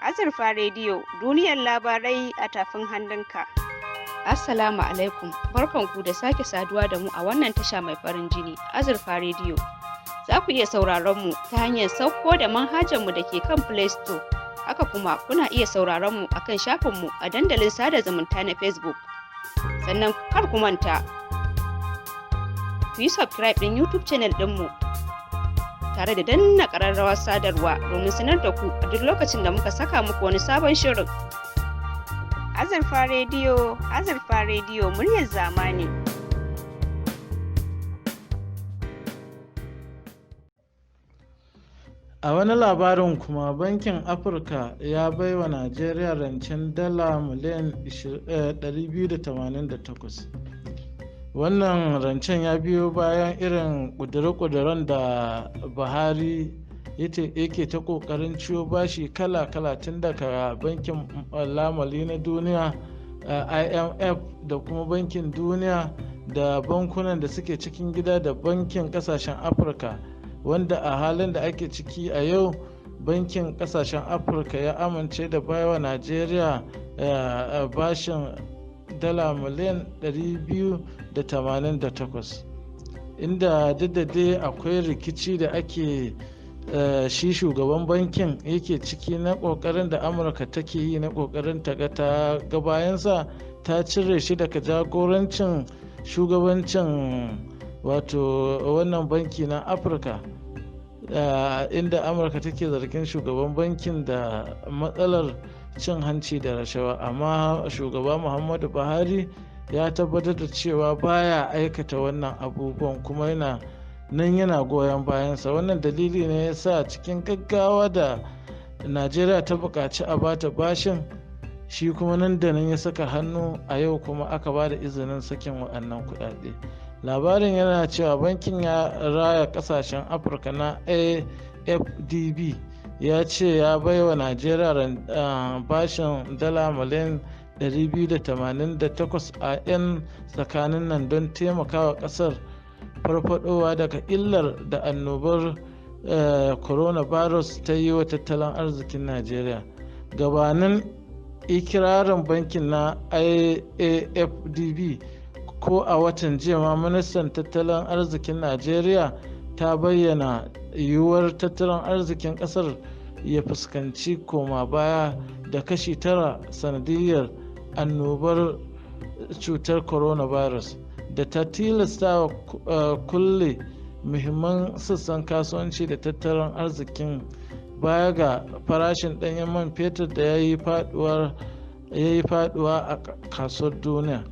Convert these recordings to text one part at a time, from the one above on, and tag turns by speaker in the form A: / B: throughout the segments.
A: Azurfa Rediyo, duniyar labarai a tafin hannunka. Assalamu alaikum, barkanku da sake saduwa da mu a wannan tasha mai farin jini, Azurfa Rediyo. Za ku iya sauraron mu ta hanyar sauko da manhajarmu da ke kan Play Store. Haka kuma kuna iya sauraron mu akan shafinmu a dandalin sada zumunta na Facebook. Sannan kar ku manta, ku yi subscribe ɗin YouTube channel ɗinmu tare da danna ƙararrawar sadarwa domin sanar da ku a duk lokacin da muka saka muku wani sabon shirin. Azurfa Rediyo, Azurfa Rediyo, muryar zamani.
B: A wani labarin kuma, Bankin Afirka ya bai wa Najeriya rancen dala miliyan 288. Wannan rancen ya biyo bayan irin ƙudure-ƙuduren da Buhari yake ta ƙoƙarin ciwo bashi kala-kala tun daga Bankin Lamuni na Duniya IMF da kuma Bankin Duniya da bankunan da suke cikin gida da Bankin Ƙasashen Afirka, wanda a halin da ake ciki a yau Bankin Ƙasashen Afirka ya amince da baiwa Najeriya bashin dala miliyan 288, inda duk da dai akwai rikici da ake shi shugaban bankin yake ciki na kokarin da Amurka take yi na kokarin ta ga bayansa ta cire shi daga jagorancin shugabancin wato wannan banki na Afirka, inda Amurka take zargin shugaban bankin da matsalar cin hanci da rashawa, amma shugaba Muhammadu Buhari ya tabbatar da cewa baya aikata wannan abubuwan kuma yana goyon bayansa. Wannan dalili ne ya sa cikin gaggawa da Najeriya ta buƙaci a bata bashin, shi kuma nan da nan ya saka hannu, a yau kuma aka ba da izinin sakin waɗannan kuɗaɗe. Labarin yana cewa bankin ya raya ƙasashen Afirka na AFDB ya ce ya bai wa Najeriya bashin dala miliyan 288 a 'yan tsakanin nan don taimakawa ƙasar farfadowa daga illar da annobar coronavirus ta yi wa tattalin arzikin Najeriya. Gabanin ikirarin bankin na AFDB ko a watan jiya ma, ministan tattalin arzikin Najeriya ta bayyana yiwuwar tattalin arzikin kasar ya fuskanci koma baya da kashi 9 sanadiyar annobar cutar coronavirus da ta tilasta kulle muhimman sassan kasuwanci da tattalin arzikin, baya ga farashin ɗanyen man fetur da ya yi faduwa a kasuwar duniya.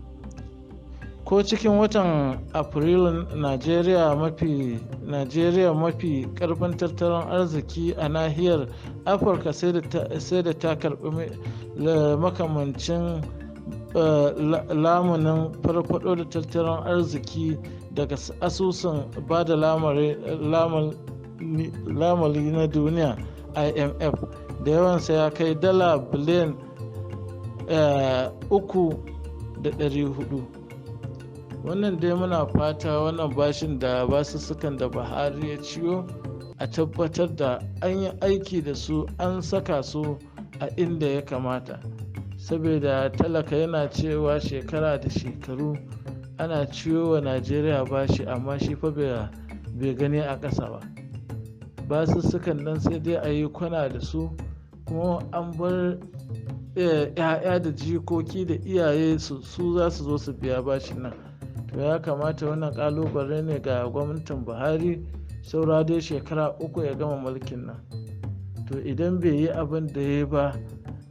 B: Ko cikin watan Afrilun, Najeriya mafi karfin tattalin arziki a nahiyar Afirka sai da ta karbi makamancin lamunin farfado da tattalin arziki daga asusun ba da lamuni na duniya IMF, da yawansa ya kai dala biliyan 3.4. Wannan dai muna fata wannan bashin da basussukan da Buhari ya ciyo a tabbatar da an yi aiki da su, an saka su a inda ya kamata, saboda talaka yana cewa shekara da shekaru ana ciyo wa Najeriya bashi, amma shi fa bai gani a ƙasa ba. Basussukan nan sai dai a yi kwana da su, kuma an bar 'ya'ya da jikoki da iyaye su za su zo su biya bashin nan. To ya kamata, wannan kalubale ne ga gwamnatin Buhari, saura dai shekara 3 ya gama mulkin nan. To idan bai yi abin da ya ba,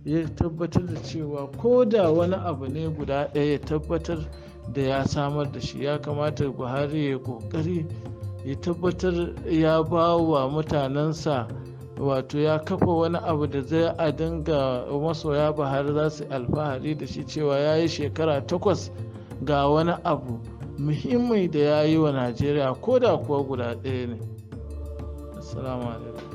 B: ya tabbatar da cewa ko da wani abu ne guda ɗaya ya tabbatar da ya samar da shi. Ya kamata Buhari ya kokari ya tabbatar ya ba wa mutanensa, wato ya kafa wani abu da zai a dinga masoya Buhari za su alfahari da shi, cewa ya yi shekara 8 ga wani abu muhimmi da ya yi wa Najeriya, ko da kuwa guda ɗaya ne. Assalamu alaikum.